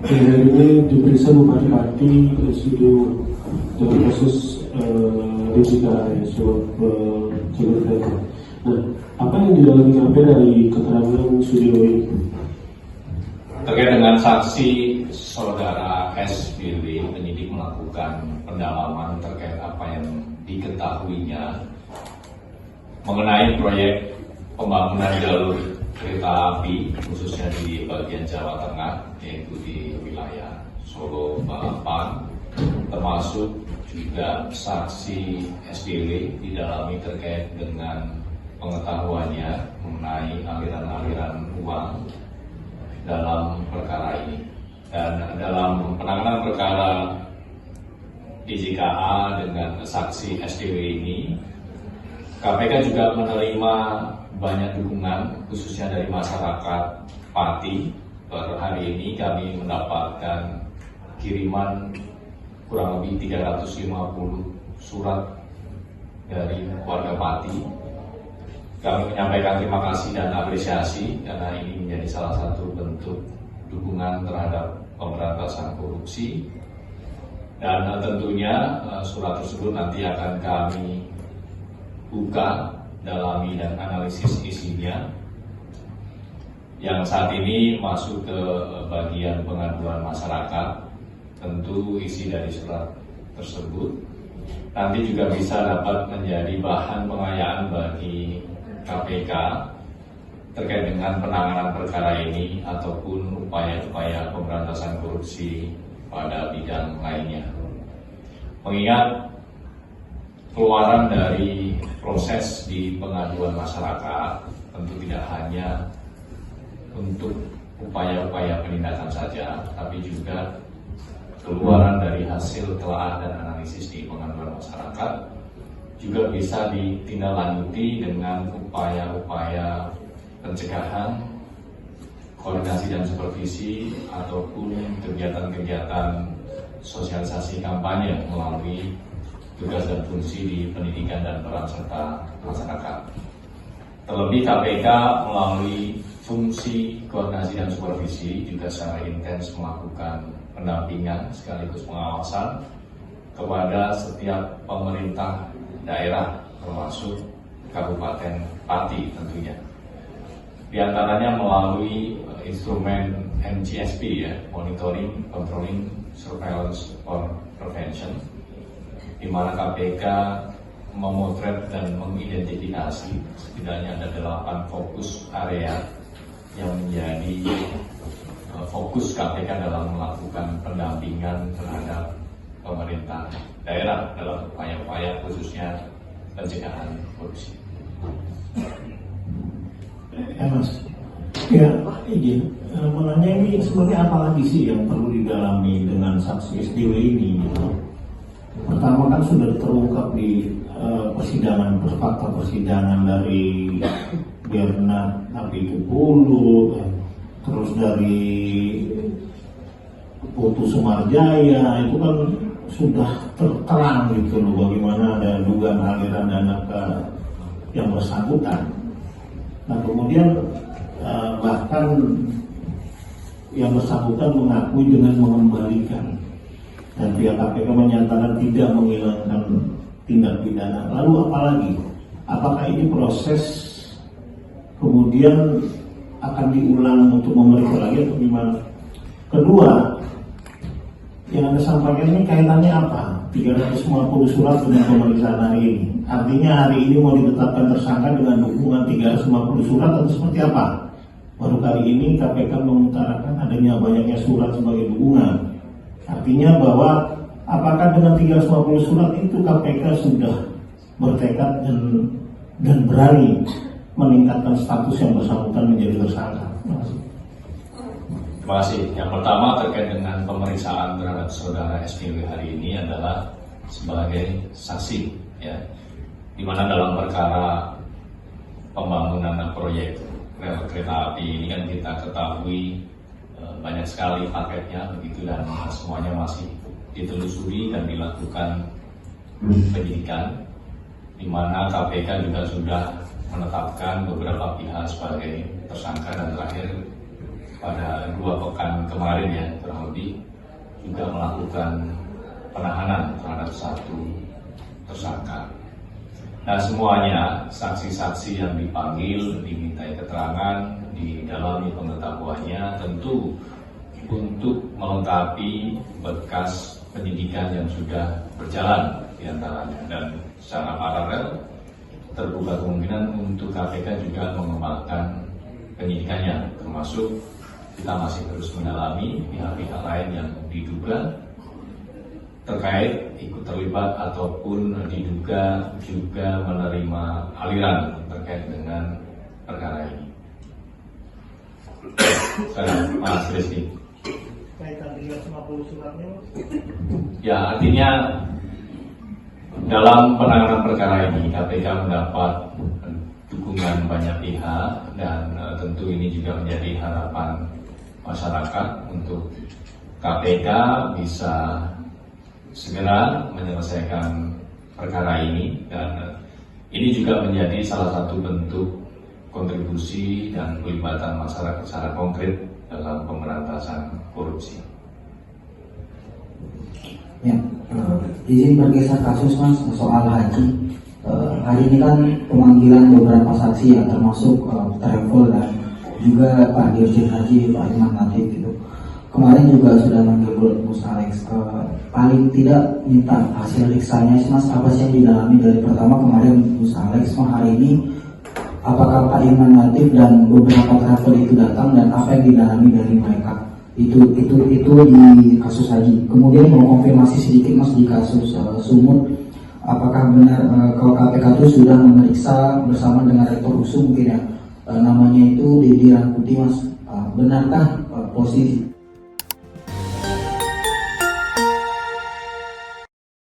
Hari ini diperiksa Bupati Studio dalam kasus DJKA suap jalur kereta. Nah, apa yang didalami KP dari keterangan Studio ini? Terkait dengan saksi saudara S. Billy, penyidik melakukan pendalaman terkait apa yang diketahuinya mengenai proyek pembangunan jalur kereta api khususnya di bagian Jawa Tengah, yaitu di wilayah Solo Balapan, termasuk juga saksi SBW didalami terkait dengan pengetahuannya mengenai aliran-aliran uang dalam perkara ini. Dan dalam penanganan perkara DJKA dengan saksi SDW ini, KPK juga menerima banyak dukungan khususnya dari masyarakat Pati. Per hari ini kami mendapatkan kiriman kurang lebih 350 surat dari warga Pati. Kami menyampaikan terima kasih dan apresiasi karena ini menjadi salah satu bentuk dukungan terhadap pemberantasan korupsi. Dan tentunya surat tersebut nanti akan kami buka, dalami dan analisis isinya. Yang saat ini masuk ke bagian pengaduan masyarakat, tentu isi dari surat tersebut nanti juga bisa dapat menjadi bahan pengayaan bagi KPK terkait dengan penanganan perkara ini ataupun upaya-upaya pemberantasan korupsi pada bidang lainnya. Mengingat keluaran dari proses di pengaduan masyarakat tentu tidak hanya untuk upaya-upaya penindakan saja, tapi juga keluaran dari hasil telah dan analisis di pengaduan masyarakat juga bisa ditindaklanjuti dengan upaya-upaya pencegahan, koordinasi dan supervisi ataupun kegiatan-kegiatan sosialisasi kampanye melalui tugas dan fungsi di pendidikan dan peran serta masyarakat. Terlebih KPK melalui fungsi koordinasi dan supervisi juga secara intens melakukan pendampingan sekaligus pengawasan kepada setiap pemerintah daerah termasuk Kabupaten Pati tentunya. Di antaranya melalui instrumen MGSP ya, Monitoring, Controlling, Surveillance, or Prevention, di mana KPK memotret dan mengidentifikasi setidaknya ada 8 fokus area yang menjadi fokus KPK dalam melakukan pendampingan terhadap pemerintah daerah dalam upaya-upaya khususnya pencegahan korupsi. Ya Mas, ya izin menanya ini sebenarnya apa lagi sih yang perlu didalami dengan saksi SDW ini? Gitu. Pertama kan sudah terungkap di persidangan, fakta persidangan dari Bernard Napi Tupulu, terus dari Putu Sumarjaya, itu kan sudah terang gitu loh bagaimana ada dugaan aliran dana ke yang bersangkutan. Nah kemudian bahkan yang bersangkutan mengakui dengan mengembalikan, dan pihak KPK menyatakan tidak menghilangkan tindak pidana. Lalu apalagi? Apakah ini proses kemudian akan diulang untuk memeriksa lagi atau gimana? Kedua, yang Anda sampaikan ini kaitannya apa? 350 surat dengan pemeriksaan hari ini. Artinya hari ini mau ditetapkan tersangka dengan dukungan 350 surat atau seperti apa? Baru kali ini KPK mengutarakan adanya banyaknya surat sebagai dukungan. Artinya bahwa apakah dengan 350 surat itu KPK sudah bertekad dan berani meningkatkan status yang bersangkutan menjadi tersangka? Terima kasih. Terima kasih. Yang pertama terkait dengan pemeriksaan terhadap saudara SPW hari ini adalah sebagai saksi, ya, di mana dalam perkara pembangunan proyek rel kereta api ini kan kita ketahui banyak sekali paketnya begitu, dan semuanya masih ditelusuri dan dilakukan penyidikan, di mana KPK juga sudah menetapkan beberapa pihak sebagai tersangka dan terakhir pada 2 pekan kemarin ya kurang lebih juga melakukan penahanan terhadap 1 tersangka. Nah, semuanya saksi-saksi yang dipanggil dimintai keterangan, didalami pengetahuannya tentu untuk melengkapi berkas penyidikan yang sudah berjalan diantaranya, dan secara paralel terbuka kemungkinan untuk KPK juga mengembangkan penyidikannya, termasuk kita masih terus mendalami pihak-pihak lain yang diduga terkait ikut terlibat ataupun diduga juga menerima aliran terkait dengan perkara ini. Sekarang Mas Rizky. Kaitan dengan 50 suratnya, Ya, artinya dalam penanganan perkara ini KPK mendapat dukungan banyak pihak, dan tentu ini juga menjadi harapan masyarakat untuk KPK bisa segera menyelesaikan perkara ini, dan ini juga menjadi salah satu bentuk kontribusi dan pelibatan masyarakat secara konkret dalam pemberantasan korupsi. Ya, izin bergeser kasus Mas soal haji. Hari ini kan pemanggilan beberapa saksi ya, termasuk travel dan juga Pak Dirjen Haji Pak Iman Latif gitu. Kemarin juga sudah manggil Gus Alex. Paling tidak minta hasil riksanya Mas, apa sih yang didalami dari pertama kemarin Gus Alex, hari ini apakah Pak Iman Latif dan beberapa travel itu datang, dan apa yang didalami dari mereka? Itu di kasus haji. Kemudian mau konfirmasi sedikit Mas di kasus Sumut, apakah benar kalau KPK itu sudah memeriksa bersama dengan Rektor USU mungkin ya, namanya itu Dedi Rangkuti Mas, benarkah posisi